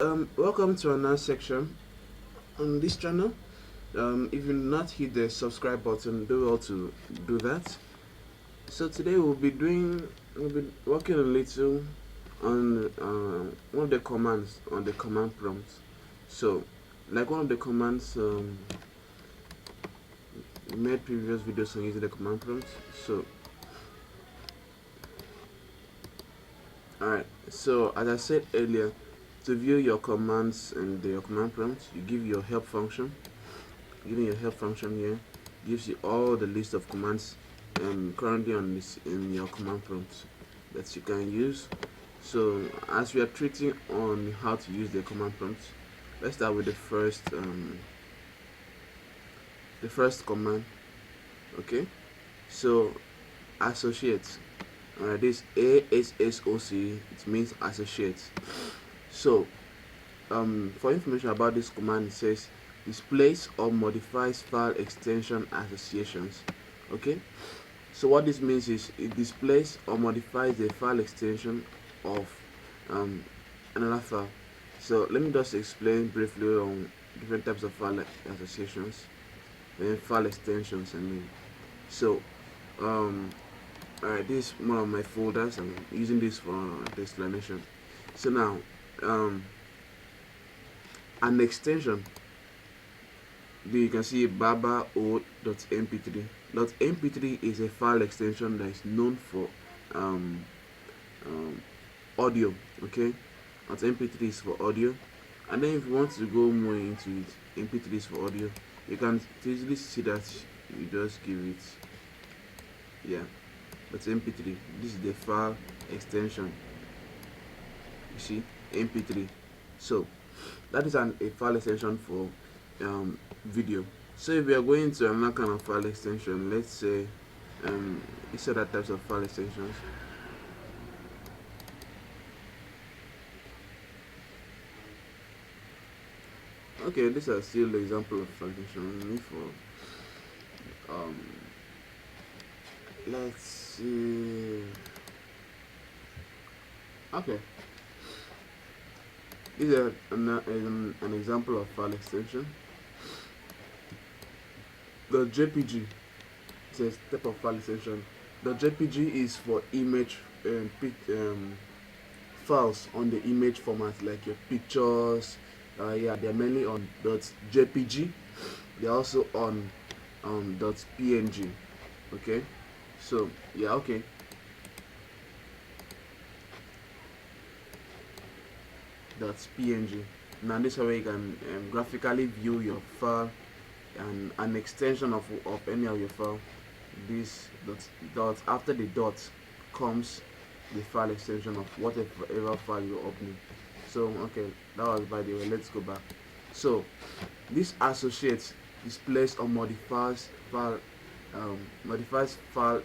Welcome to another section on this channel. If you've not hit the subscribe button, do well to do that. So today we'll be working a little on one of the commands on the command prompt. So, like one of the commands, we made previous videos on using the command prompt. So, alright. So as I said earlier, to view your commands and your command prompt, you give your help function. Giving your help function here gives you all the list of commands currently on this in your command prompt that you can use. So as we are treating on how to use the command prompt, let's start with the first command. Okay, so associate. This ASSOC, it means associate. So for information about this command, it says displays or modifies file extension associations. Okay, so what this means is it displays or modifies the file extension of another file. So let me just explain briefly on different types of file associations and file extensions. So alright, this is one of my folders. I'm using this for the explanation. So now an extension, you can see baba.o.mp3. .mp3 is a file extension that is known for um, audio. Okay, .mp3 is for audio, and then if you want to go more into it, mp3 is for audio. You can easily see that you just give it, yeah, but mp3, this is the file extension. You see, mp3. So that is a file extension for video. So if we are going to another kind of file extension, let's say these other types of file extensions. Okay, these are still the example of file extension for let's see. Okay, this is an example of file extension. The JPG is a type of file extension. The JPG is for image files on the image format, like your pictures. Yeah, they're mainly on .jpg. They're also on .png. Okay, so yeah, okay. .png. Now this is where you can graphically view your file and an extension of any of your file. This dot after the dot comes the file extension of whatever file you're opening. So okay, that was by the way. Let's go back. So this associates, displays or modifies file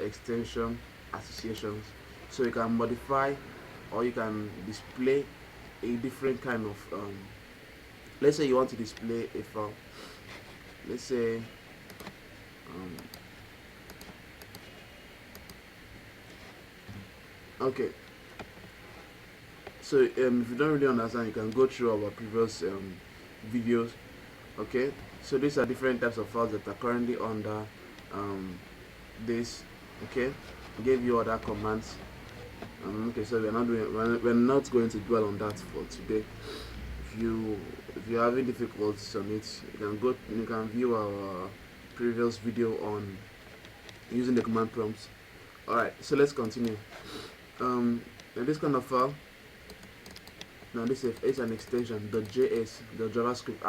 extension associations. So you can modify or you can display a different kind of let's say you want to display a file. Let's say okay, so if you don't really understand, you can go through our previous videos. Okay, so these are different types of files that are currently under this. Okay, I gave you other commands. Okay, so we're not going to dwell on that for today. If you're having difficulties on it, you can view our previous video on using the command prompts. Alright, so let's continue. Now this kind of file, now this is an extension, .js, the JavaScript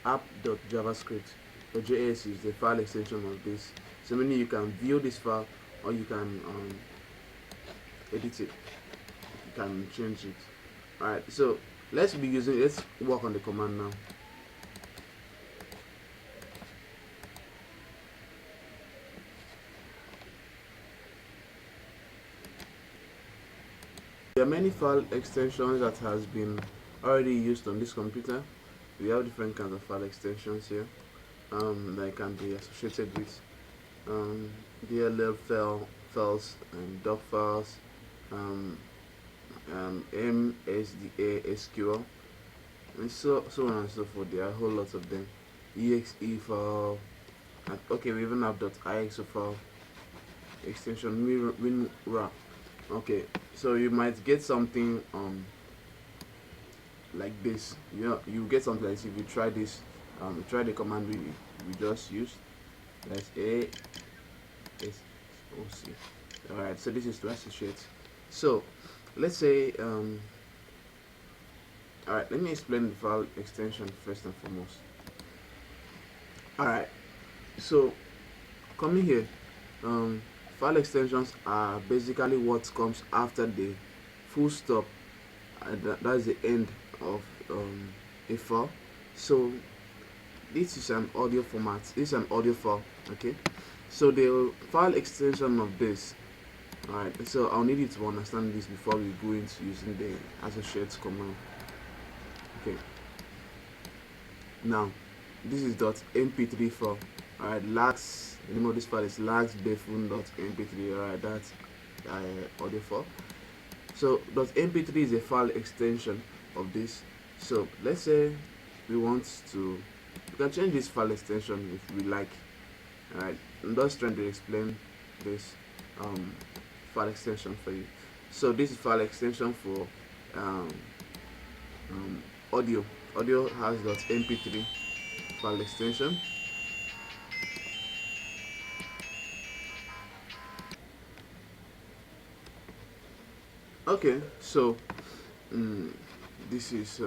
app.javascript. The JS is the file extension of this. So meaning you can view this file or you can edit it. You can change it. Alright, so let's work on the command now. There are many file extensions that has been already used on this computer. We have different kinds of file extensions here that can be associated with DLL files and doc files, MSDA SQL, and so on and so forth. There are a whole lot of them. Exe file, and okay, we even have .ixo file extension WinRAR. Okay, so you might get something like this. You get something like this if you try this. Try the command we just used. That's ASOC. Alright, so this is to associate. So let's say alright, let me explain the file extension first and foremost. Alright, so coming here, file extensions are basically what comes after the full stop. That's the end of a file. So this is an audio format. This is an audio file. Okay, so the file extension of this. Alright, so I'll need you to understand this before we go into using the associate command. Okay, now this is .mp3 file. Alright, lags, the name of this file is lags.mp3. Alright, that's audio file. So .mp3 is a file extension of this. So let's say we want to, we can change this file extension if we like. Alright, I'm just trying to explain this file extension for you. So this is file extension for audio. Audio has .mp3 file extension. Okay, so this is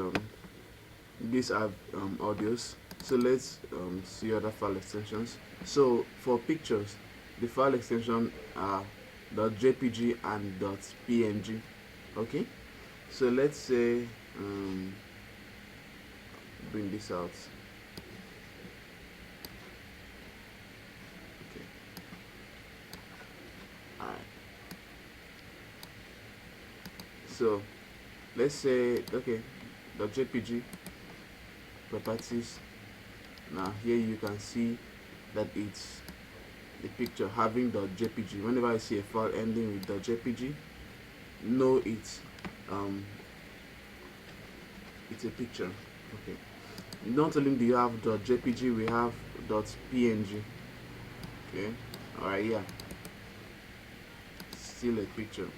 these are audios. So let's see other file extensions. So for pictures, the file extension are .jpg and .png. Okay, so let's say bring this out. Okay, alright, so let's say, okay, .jpg properties. Now here you can see that it's the picture having .jpg. Whenever I see a file ending with .jpg, know it's a picture. Okay, not only do you have .jpg, we have .png. Okay, alright, yeah, still a picture.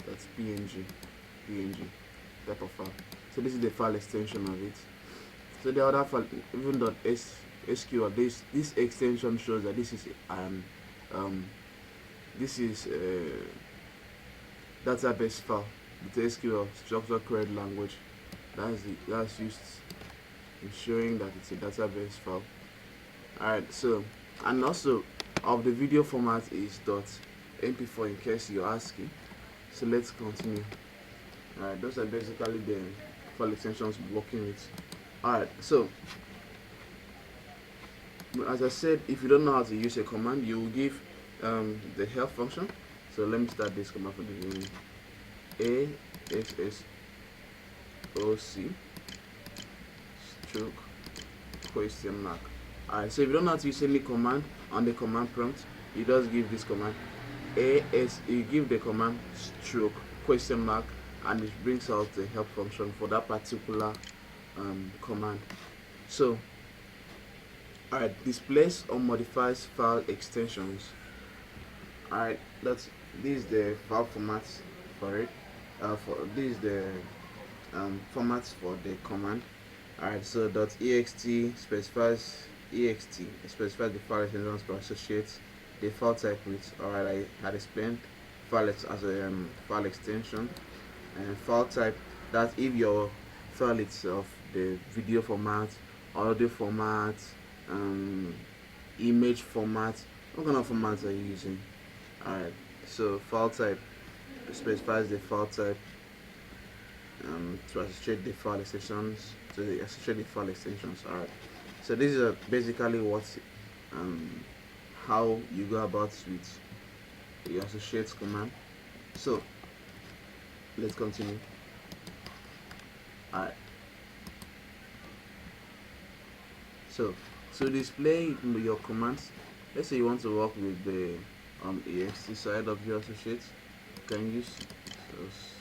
That's png type of file. So this is the file extension of it. So the other file, even .sql, this extension shows that this is a database file with SQL, structured query language. That's used in showing that it's a database file. Alright, so, and also of the video format is .mp4 in case you're asking. So let's continue. Alright, those are basically the file extensions we're working with. Alright, so as I said, if you don't know how to use a command, you will give the help function. So let me start this command from the beginning. ASSOC stroke question mark. Alright, so if you don't know how to use any command on the command prompt, you just give this command you give the command stroke question mark, and it brings out the help function for that particular command. So alright, displays or modifies file extensions. Alright, this is the file format for it. This is the formats for the command. Alright, so .ext specifies the file extensions to associate the file type with. Alright, I had explained file as a file extension, and file type, that if your file itself, the video format, audio format, image format, what kind of formats are you using? Alright, so file type specifies the file type to associate the file extensions Alright, so this is basically what how you go about with your associate command. So let's continue. Alright, so display your commands. Let's say you want to work with the ext side of your associates. You can use those.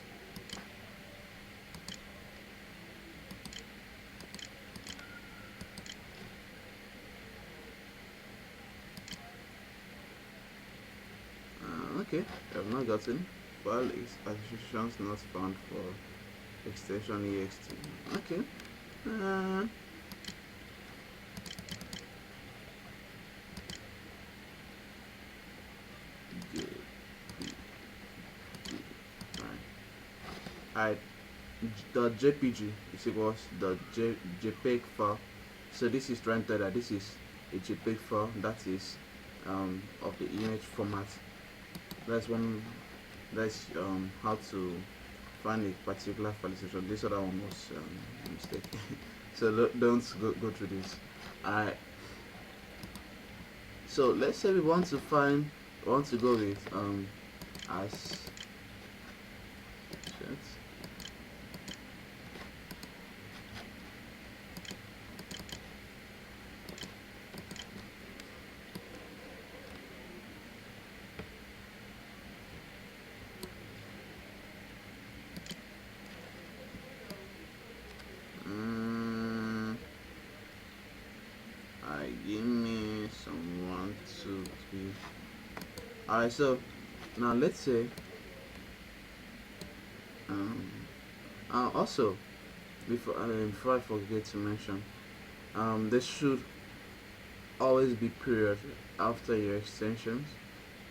Okay, I have not gotten. File is associations not found for extension ext. Okay. Uh, Alright, the JPG is equals the JPEG file. So this is trying to tell that this is a JPEG file that is of the image format. That's one. That's how to find a particular file description. This other one was a mistake. So don't go through this. Alright. So let's say we want to go with as give me some 1, 2, 3. Alright, so now let's say also before I forget to mention, there should always be period after your extensions.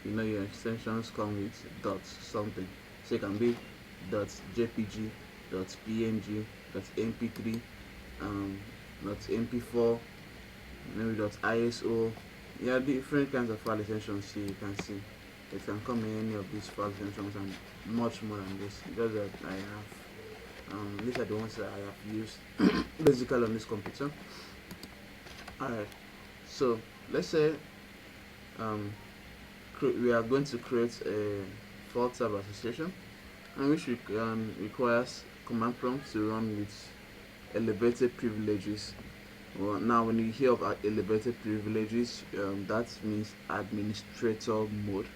You know your extensions come with dots something, so it can be dot jpg, dot png, dot mp3, dot mp4, maybe dot iso. Yeah, different kinds of file extensions here you can see. It can come in any of these file extensions and much more than this. Just that I have these are the ones that I have used basically on this computer. Alright, so let's say we are going to create a file type association, and which requires command prompt to run with elevated privileges. Well, now when you hear of elevated privileges, that means administrator mode.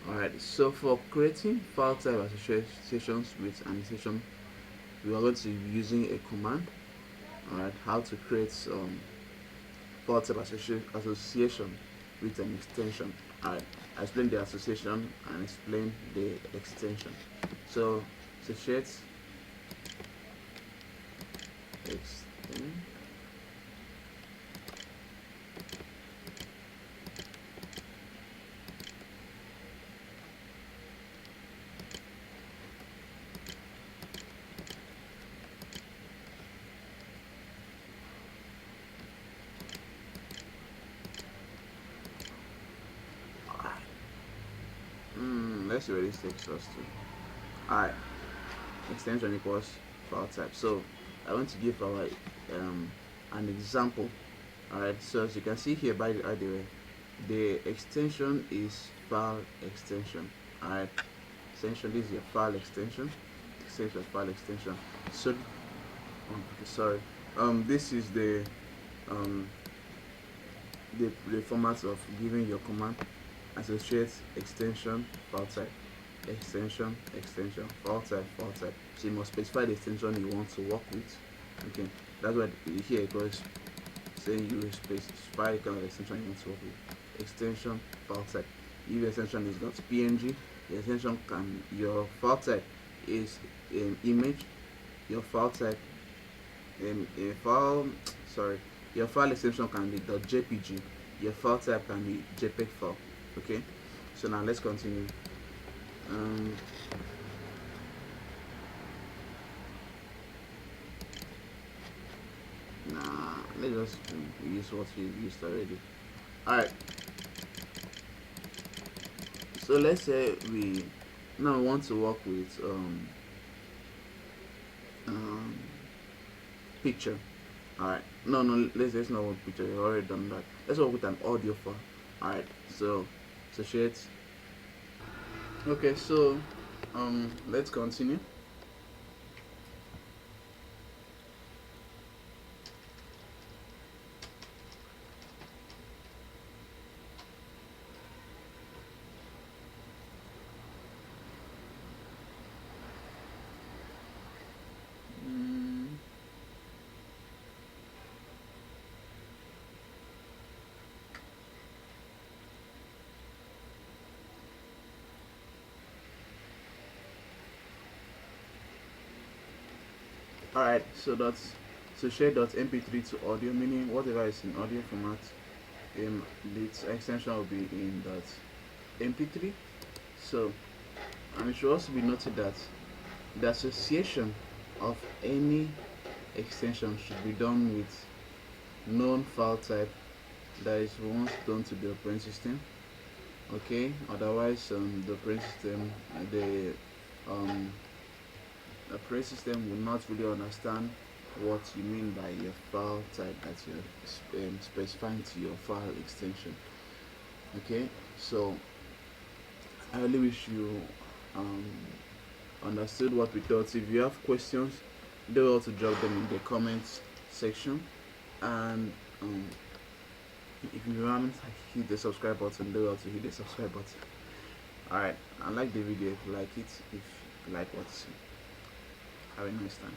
Alright, so for creating file type associations with an extension, we are going to be using a command. Alright, how to create file type association with an extension. Alright, I explained the association and explain the extension. So associate extend. Let's see where this takes us to. Alright, extension equals file type. So I want to give our an example. Alright, so as you can see here, by the way, the extension is file extension. Alright, extension, this is your file extension. File extension. So sorry, this is the format of giving your command. Associate extension file type, extension file type. So you must specify the extension you want to work with. Okay, that's what here it goes saying you specify the kind of extension you want to work with. Extension file type. If the extension is not png, the extension can, your file type is an image, your file type your file extension can be .jpg, your file type can be JPEG file. Okay, so now let's continue. Let's just use what we used already. Alright, so let's say we now want to work with picture. Alright, no, let's not work with picture, we've already done that. Let's work with an audio file. Alright, so associate. Okay, so let's continue. Alright, so that's so share.mp3 to audio, meaning whatever is in audio format, its extension will be in that mp3. So, and it should also be noted that the association of any extension should be done with known file type that is once done to the operating system. Okay, otherwise the operating system, um, the operating system will not really understand what you mean by your file type that you're specifying to your file extension. Okay, so I really wish you um, understood what we thought. If you have questions, do also drop them in the comments section, and if you haven't hit the subscribe button, do also hit the subscribe button. Alright, and like the video if you like it, if you like what you see. Have a nice time.